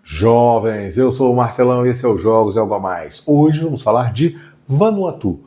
Jovens, eu sou o Marcelão e esse é o Jogos e Algo a Mais. Hoje vamos falar de Vanuatu,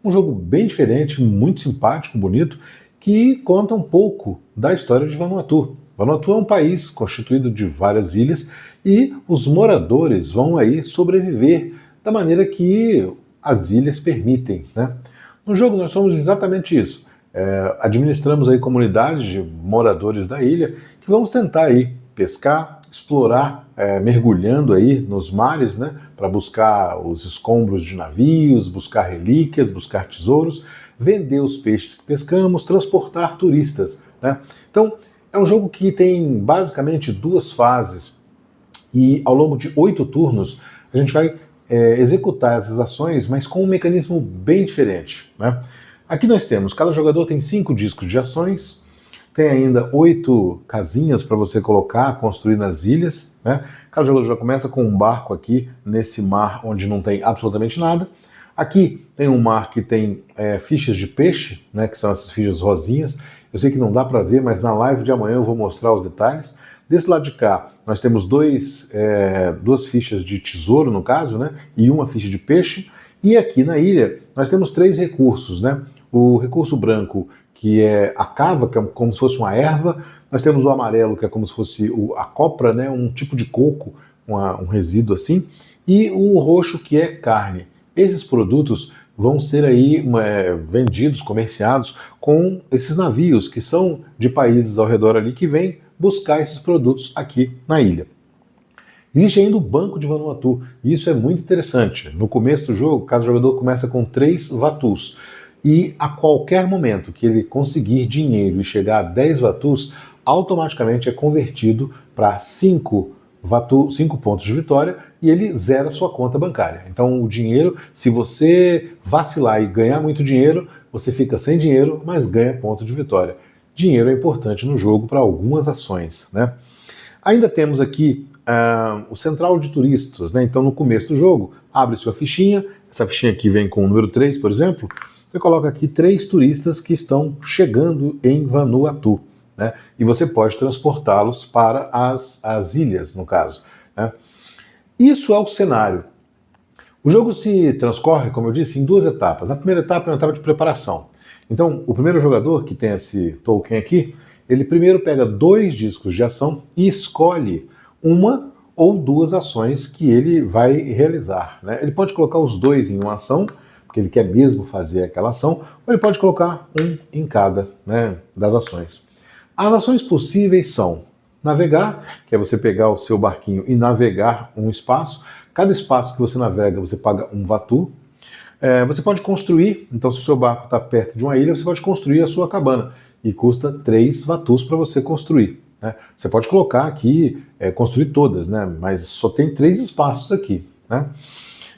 um jogo bem diferente, muito simpático, bonito, que conta um pouco da história de Vanuatu. Vanuatu é um país constituído de várias ilhas e os moradores vão aí sobreviver da maneira que as ilhas permitem, né? No jogo nós somos exatamente isso. Administramos aí comunidades de moradores da ilha que vamos tentar aí pescar, explorar, mergulhando aí nos mares, né, para buscar os escombros de navios, buscar relíquias, buscar tesouros, vender os peixes que pescamos, transportar turistas, né? Então, é um jogo que tem basicamente duas fases e ao longo de 8 turnos a gente vai executar essas ações, mas com um mecanismo bem diferente, né? Aqui nós temos, cada jogador tem 5 discos de ações, tem ainda 8 casinhas para você colocar, construir nas ilhas, né? Cada jogador já começa com um barco aqui nesse mar onde não tem absolutamente nada. Aqui tem um mar que tem fichas de peixe, né, que são essas fichas rosinhas. Eu sei que não dá para ver, mas na live de amanhã eu vou mostrar os detalhes. Desse lado de cá, nós temos duas fichas de tesouro, no caso, né, e uma ficha de peixe. E aqui na ilha, nós temos 3 recursos, né? O recurso branco, que é a cava, que é como se fosse uma erva. Nós temos o amarelo, que é como se fosse a copra, né, um tipo de coco, um resíduo assim. E o roxo, que é carne. Esses produtos vão ser aí vendidos, comerciados com esses navios que são de países ao redor ali que vêm buscar esses produtos aqui na ilha. Existe ainda o Banco de Vanuatu, e isso é muito interessante. No começo do jogo, cada jogador começa com 3 vatus, e a qualquer momento que ele conseguir dinheiro e chegar a 10 vatus, automaticamente é convertido para 5 pontos de vitória e ele zera sua conta bancária. Então o dinheiro, se você vacilar e ganhar muito dinheiro, você fica sem dinheiro, mas ganha ponto de vitória. Dinheiro é importante no jogo para algumas ações, né? Ainda temos aqui o central de turistas, né? Então no começo do jogo, abre sua fichinha, essa fichinha aqui vem com o número 3, por exemplo, você coloca aqui 3 turistas que estão chegando em Vanuatu, né? E você pode transportá-los para as ilhas, no caso, né? Isso é o cenário. O jogo se transcorre, como eu disse, em 2 etapas. A primeira etapa é uma etapa de preparação. Então, o primeiro jogador, que tem esse token aqui, ele primeiro pega 2 discos de ação e escolhe uma ou 2 ações que ele vai realizar, né? Ele pode colocar os 2 em uma ação, porque ele quer mesmo fazer aquela ação, ou ele pode colocar um em cada, né, das ações. As ações possíveis são navegar, que é você pegar o seu barquinho e navegar um espaço. Cada espaço que você navega, você paga 1 vatu. Você pode construir, então se o seu barco está perto de uma ilha, você pode construir a sua cabana, e custa 3 vatus para você construir, né? Você pode colocar aqui, construir todas, né, mas só tem 3 espaços aqui, né?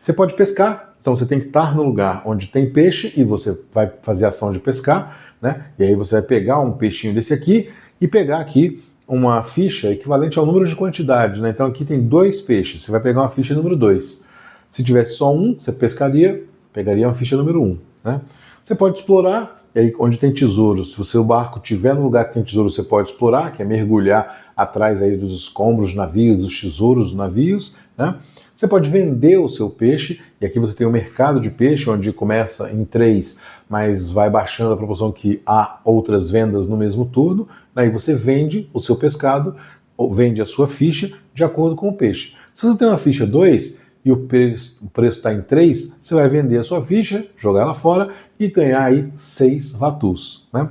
Você pode pescar. Então você tem que estar no lugar onde tem peixe e você vai fazer a ação de pescar, né? E aí você vai pegar um peixinho desse aqui e pegar aqui uma ficha equivalente ao número de quantidades, né? Então aqui tem 2 peixes, você vai pegar uma ficha número 2. Se tivesse só um, você pegaria uma ficha número 1, né? Você pode explorar, e aí onde tem tesouro, se o seu barco estiver no lugar que tem tesouro, você pode explorar, que é mergulhar atrás aí dos escombros, navios, dos tesouros dos navios, né? Você pode vender o seu peixe, e aqui você tem o mercado de peixe, onde começa em 3, mas vai baixando a proporção que há outras vendas no mesmo turno. Aí você vende o seu pescado, ou vende a sua ficha, de acordo com o peixe. Se você tem uma ficha 2 e o preço está em 3, você vai vender a sua ficha, jogar ela fora e ganhar aí 6 vatus, né?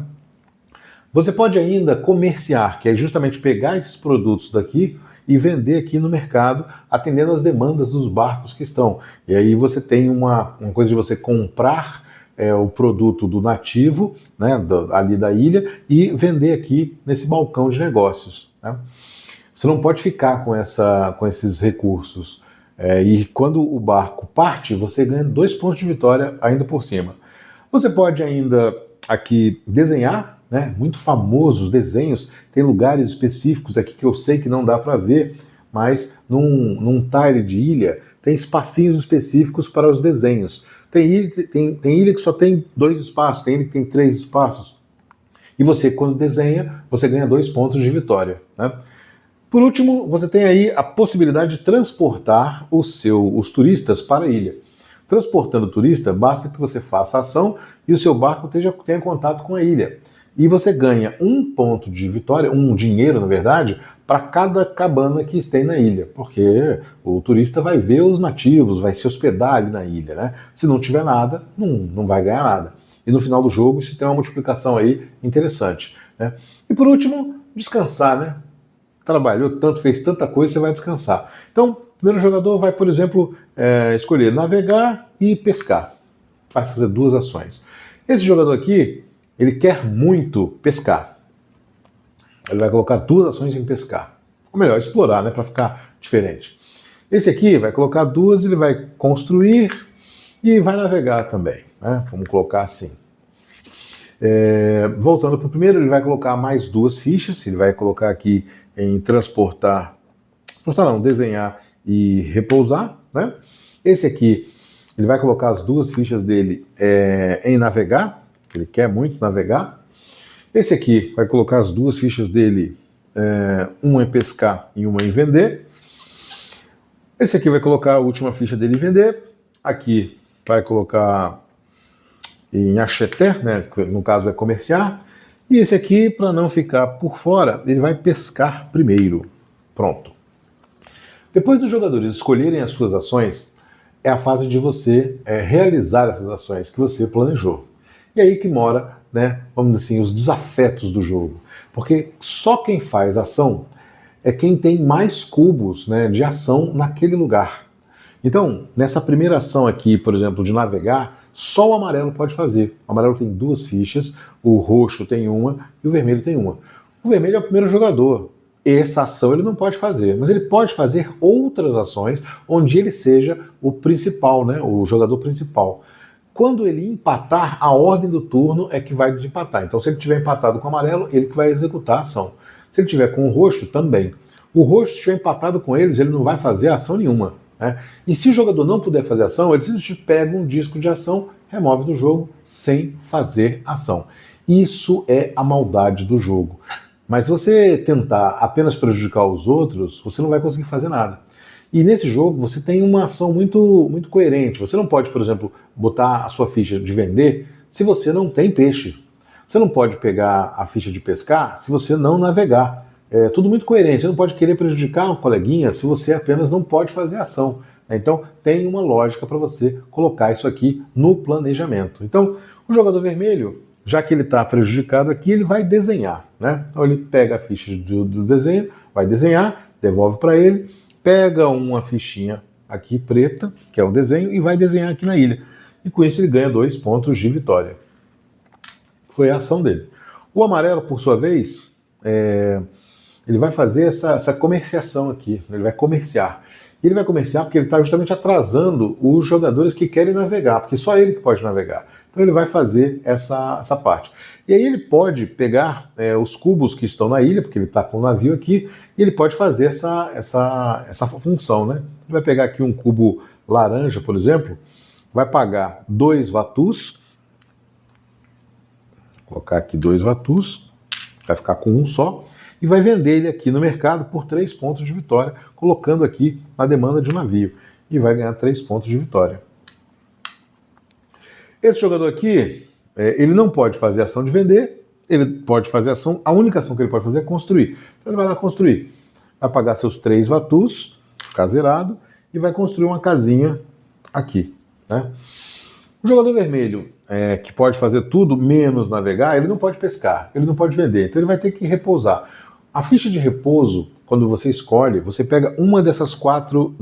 Você pode ainda comerciar, que é justamente pegar esses produtos daqui e vender aqui no mercado, atendendo às demandas dos barcos que estão. E aí você tem uma coisa de você comprar o produto do nativo, né, ali da ilha, e vender aqui nesse balcão de negócios, né? Você não pode ficar com esses recursos. E quando o barco parte, você ganha 2 pontos de vitória ainda por cima. Você pode ainda aqui desenhar, né? Muito famosos desenhos, tem lugares específicos aqui que eu sei que não dá para ver, mas num tile de ilha tem espacinhos específicos para os desenhos. Tem ilha que só tem 2 espaços, tem ilha que tem 3 espaços. E você, quando desenha, você ganha 2 pontos de vitória, né? Por último, você tem aí a possibilidade de transportar os turistas para a ilha. Transportando o turista, basta que você faça a ação e o seu barco tenha contato com a ilha. E você ganha 1 ponto de vitória, um dinheiro, na verdade, para cada cabana que tem na ilha, porque o turista vai ver os nativos, vai se hospedar ali na ilha, né? Se não tiver nada, não vai ganhar nada. E no final do jogo isso tem uma multiplicação aí interessante, né? E por último, descansar, né? Trabalhou tanto, fez tanta coisa, você vai descansar. Então, o primeiro jogador vai, por exemplo, escolher navegar e pescar. Vai fazer 2 ações. Esse jogador aqui, ele quer muito pescar. Ele vai colocar 2 ações em pescar. Ou melhor, explorar, né, para ficar diferente. Esse aqui vai colocar 2, ele vai construir e vai navegar também, né? Vamos colocar assim. Voltando para o primeiro, ele vai colocar mais 2 fichas. Ele vai colocar aqui em desenhar e repousar, né? Esse aqui, ele vai colocar as 2 fichas dele em navegar, que ele quer muito navegar. Esse aqui vai colocar as 2 fichas dele, uma em pescar e uma em vender. Esse aqui vai colocar a última ficha dele em vender. Aqui vai colocar em acheter, né, que no caso é comerciar. E esse aqui, para não ficar por fora, ele vai pescar primeiro. Pronto. Depois dos jogadores escolherem as suas ações, é a fase de você realizar essas ações que você planejou. E aí que mora, né, vamos dizer assim, os desafetos do jogo. Porque só quem faz ação é quem tem mais cubos, né, de ação naquele lugar. Então, nessa primeira ação aqui, por exemplo, de navegar, só o amarelo pode fazer. O amarelo tem 2 fichas, o roxo tem uma e o vermelho tem uma. O vermelho é o primeiro jogador. Essa ação ele não pode fazer, mas ele pode fazer outras ações onde ele seja o principal, né, o jogador principal. Quando ele empatar, a ordem do turno é que vai desempatar. Então, se ele tiver empatado com o amarelo, ele que vai executar a ação. Se ele tiver com o roxo, também. O roxo, se estiver empatado com eles, ele não vai fazer ação nenhuma, né? E se o jogador não puder fazer ação, ele simplesmente pega um disco de ação, remove do jogo sem fazer ação. Isso é a maldade do jogo. Mas se você tentar apenas prejudicar os outros, você não vai conseguir fazer nada. E nesse jogo você tem uma ação muito, muito coerente. Você não pode, por exemplo, botar a sua ficha de vender se você não tem peixe. Você não pode pegar a ficha de pescar se você não navegar. É tudo muito coerente. Você não pode querer prejudicar um coleguinha se você apenas não pode fazer ação. Então tem uma lógica para você colocar isso aqui no planejamento. Então o jogador vermelho, já que ele está prejudicado aqui, ele vai desenhar, né? Então ele pega a ficha do desenho, vai desenhar, devolve para ele, pega uma fichinha aqui preta, que é o desenho, e vai desenhar aqui na ilha. E com isso ele ganha 2 pontos de vitória. Foi a ação dele. O amarelo, por sua vez, ele vai fazer essa comerciação aqui, ele vai comerciar. E ele vai comerciar porque ele está justamente atrasando os jogadores que querem navegar, porque só ele que pode navegar. Então ele vai fazer essa parte. E aí ele pode pegar os cubos que estão na ilha, porque ele está com o navio aqui, e ele pode fazer essa função, né? Ele vai pegar aqui um cubo laranja, por exemplo, vai pagar 2 vatus, vou colocar aqui 2 vatus, vai ficar com um só, e vai vender ele aqui no mercado por 3 pontos de vitória, colocando aqui na demanda de um navio. E vai ganhar 3 pontos de vitória. Esse jogador aqui, ele não pode fazer ação de vender, ele pode fazer ação, a única ação que ele pode fazer é construir. Então ele vai lá construir. Vai pagar seus 3 vatus, ficar zerado, e vai construir uma casinha aqui, né? O jogador vermelho, que pode fazer tudo menos navegar, ele não pode pescar, ele não pode vender, então ele vai ter que repousar. A ficha de repouso, quando você escolhe, você pega uma desses 4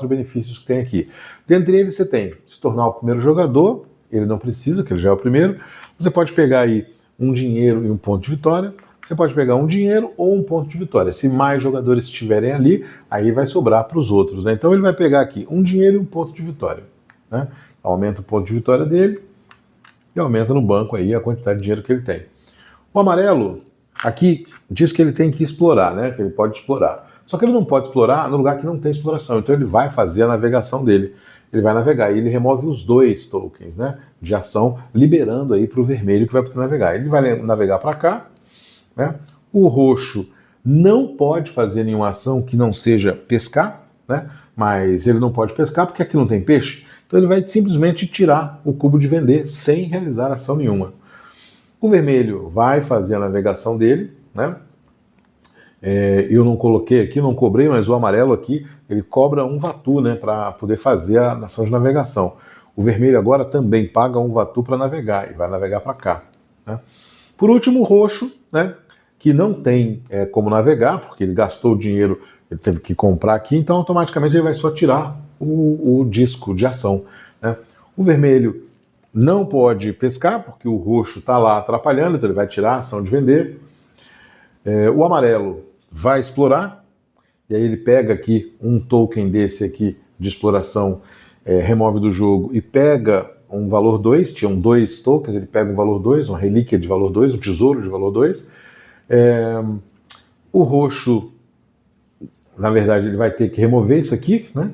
benefícios que tem aqui. Dentre eles você tem se tornar o primeiro jogador, ele não precisa, que ele já é o primeiro. Você pode pegar aí um dinheiro e um ponto de vitória. Você pode pegar um dinheiro ou um ponto de vitória. Se mais jogadores estiverem ali, aí vai sobrar para os outros, né? Então ele vai pegar aqui um dinheiro e um ponto de vitória, né? Aumenta o ponto de vitória dele e aumenta no banco aí a quantidade de dinheiro que ele tem. O amarelo aqui diz que ele tem que explorar, né? Que ele pode explorar. Só que ele não pode explorar no lugar que não tem exploração. Então ele vai fazer a navegação dele. ele vai navegar. E ele remove os 2 tokens, né, de ação, liberando aí para o vermelho que vai poder navegar. Ele vai navegar para cá, né? O roxo não pode fazer nenhuma ação que não seja pescar, né? Mas ele não pode pescar porque aqui não tem peixe. Então ele vai simplesmente tirar o cubo de vender sem realizar ação nenhuma. O vermelho vai fazer a navegação dele, né? Eu não coloquei aqui, não cobrei, mas o amarelo aqui, ele cobra 1 Vatu, né, para poder fazer a ação de navegação. O vermelho agora também paga 1 Vatu para navegar, e vai navegar para cá, né? Por último, o roxo, né, que não tem como navegar, porque ele gastou o dinheiro, ele teve que comprar aqui, então automaticamente ele vai só tirar o disco de ação, né? O vermelho não pode pescar, porque o roxo está lá atrapalhando, então ele vai tirar a ação de vender. O amarelo vai explorar, e aí ele pega aqui um token desse aqui de exploração, remove do jogo e pega um valor 2, tinham 2 tokens, ele pega um valor 2, uma relíquia de valor 2, um tesouro de valor 2. O roxo, na verdade, ele vai ter que remover isso aqui, né?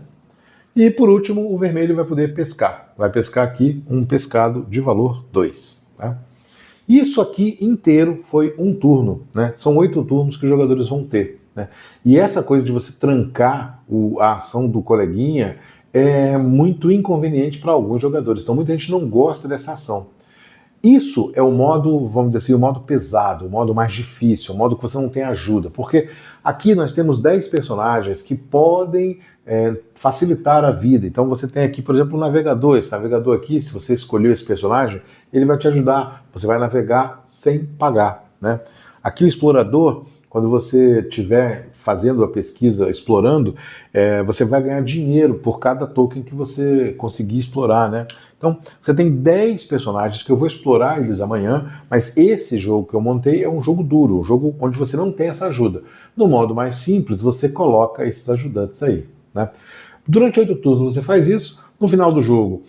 E por último, o vermelho vai poder pescar. Vai pescar aqui um pescado de valor 2. Tá? Isso aqui inteiro foi um turno, né? São 8 turnos que os jogadores vão ter, né? E essa coisa de você trancar a ação do coleguinha é muito inconveniente para alguns jogadores. Então muita gente não gosta dessa ação. Isso é o modo, vamos dizer assim, o modo pesado, o modo mais difícil, o modo que você não tem ajuda. Porque aqui nós temos 10 personagens que podem facilitar a vida. Então você tem aqui, por exemplo, o navegador. Esse navegador aqui, se você escolheu esse personagem, ele vai te ajudar. Você vai navegar sem pagar, né? Aqui o explorador, quando você estiver fazendo a pesquisa, explorando, você vai ganhar dinheiro por cada token que você conseguir explorar, né? Então, você tem 10 personagens que eu vou explorar eles amanhã, mas esse jogo que eu montei é um jogo duro, um jogo onde você não tem essa ajuda. No modo mais simples, você coloca esses ajudantes aí, né? Durante 8 turnos você faz isso. No final do jogo,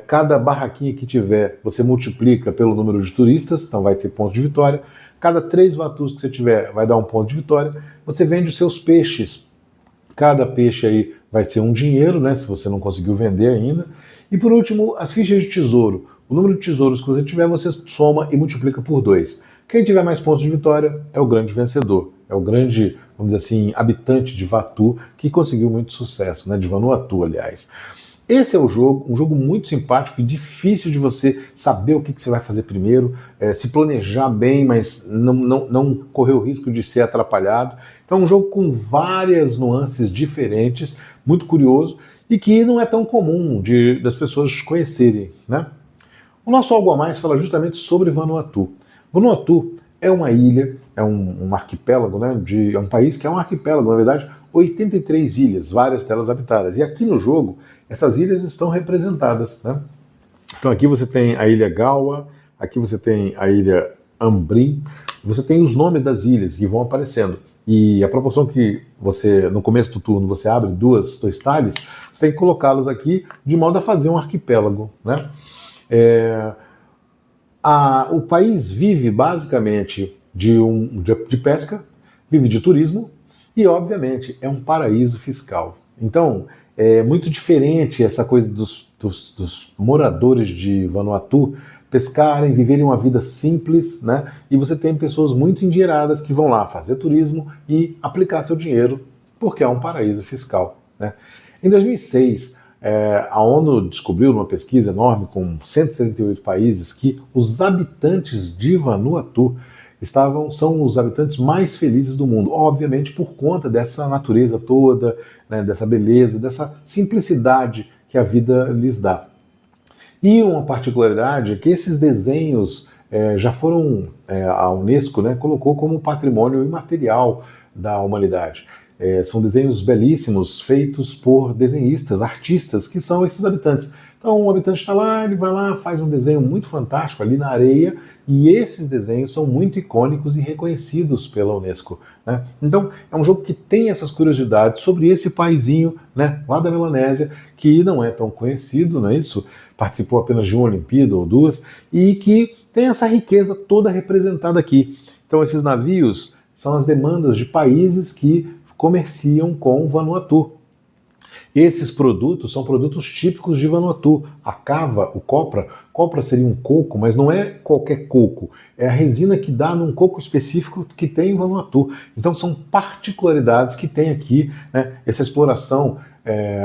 cada barraquinha que tiver, você multiplica pelo número de turistas, então vai ter pontos de vitória. Cada 3 Vatus que você tiver vai dar um ponto de vitória. Você vende os seus peixes. Cada peixe aí vai ser um dinheiro, né, se você não conseguiu vender ainda. E por último, as fichas de tesouro. O número de tesouros que você tiver, você soma e multiplica por 2. Quem tiver mais pontos de vitória é o grande vencedor. É o grande, vamos dizer assim, habitante de Vatu que conseguiu muito sucesso, né, de Vanuatu, aliás. Esse é o jogo, um jogo muito simpático e difícil de você saber o que você vai fazer primeiro, se planejar bem, mas não correr o risco de ser atrapalhado. Então é um jogo com várias nuances diferentes, muito curioso, e que não é tão comum das pessoas conhecerem, né? O nosso Algo a Mais fala justamente sobre Vanuatu. Vanuatu é uma ilha, é um arquipélago, né? É um país que é um arquipélago, na verdade, 83 ilhas, várias delas habitadas. E aqui no jogo, essas ilhas estão representadas, né? Então aqui você tem a ilha Gawa, aqui você tem a ilha Ambrim, você tem os nomes das ilhas que vão aparecendo. E a proporção que você, no começo do turno, você abre dois talhes, você tem que colocá-los aqui de modo a fazer um arquipélago, né? O país vive basicamente de pesca, vive de turismo e, obviamente, é um paraíso fiscal. Então, é muito diferente essa coisa dos moradores de Vanuatu pescarem, viverem uma vida simples, né? E você tem pessoas muito endinheiradas que vão lá fazer turismo e aplicar seu dinheiro, porque é um paraíso fiscal, né? Em 2006, a ONU descobriu numa pesquisa enorme com 178 países que os habitantes de Vanuatu são os habitantes mais felizes do mundo, obviamente por conta dessa natureza toda, né, dessa beleza, dessa simplicidade que a vida lhes dá. E uma particularidade é que esses desenhos já foram, a Unesco, né, colocou como patrimônio imaterial da humanidade. São desenhos belíssimos feitos por desenhistas, artistas, que são esses habitantes. Então o habitante está lá, ele vai lá, faz um desenho muito fantástico ali na areia, e esses desenhos são muito icônicos e reconhecidos pela Unesco, né? Então é um jogo que tem essas curiosidades sobre esse paizinho, né, lá da Melanésia, que não é tão conhecido, não é isso? Participou apenas de uma Olimpíada ou duas, e que tem essa riqueza toda representada aqui. Então esses navios são as demandas de países que comerciam com Vanuatu. Esses produtos são produtos típicos de Vanuatu. A cava, o copra seria um coco, mas não é qualquer coco. É a resina que dá num coco específico que tem em Vanuatu. Então são particularidades que tem aqui, né? Essa exploração,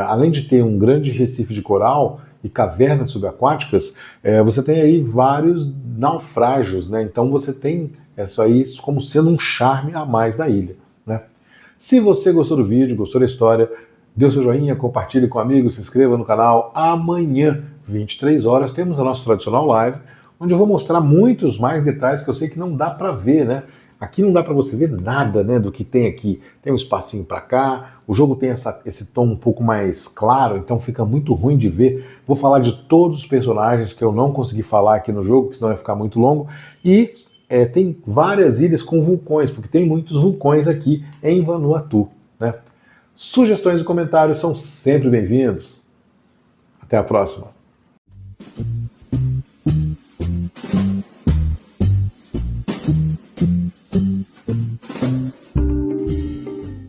além de ter um grande recife de coral e cavernas subaquáticas, você tem aí vários naufrágios, né? Então você tem isso aí como sendo um charme a mais da ilha, né? Se você gostou do vídeo, gostou da história, dê o seu joinha, compartilhe com amigos, se inscreva no canal. Amanhã, 23 horas, temos a nossa tradicional live, onde eu vou mostrar muitos mais detalhes que eu sei que não dá para ver, né? Aqui não dá para você ver nada, né, do que tem aqui. Tem um espacinho para cá, o jogo tem esse tom um pouco mais claro, então fica muito ruim de ver. Vou falar de todos os personagens que eu não consegui falar aqui no jogo, porque senão vai ficar muito longo. E tem várias ilhas com vulcões, porque tem muitos vulcões aqui em Vanuatu, né? Sugestões e comentários são sempre bem-vindos. Até a próxima.